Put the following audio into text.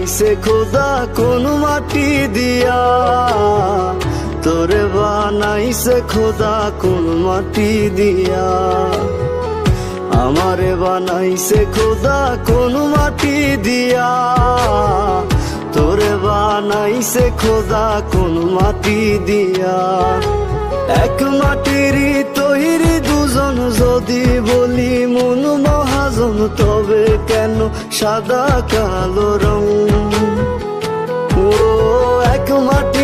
বানাইছে খোদা কোন মাটি দিয়া, তোরে বানাইছে খোদা কোন মাটি দিয়া, আমারে বানাইছে খোদা কোন মাটি দিয়া, তোরে বানাইছে খোদা কোন মাটি দিয়া। এক মাটিরই তৈরি দুজন, যদি বলি মন মহাজন, তবে কেন সাদা কালো রং? ও এক মাটি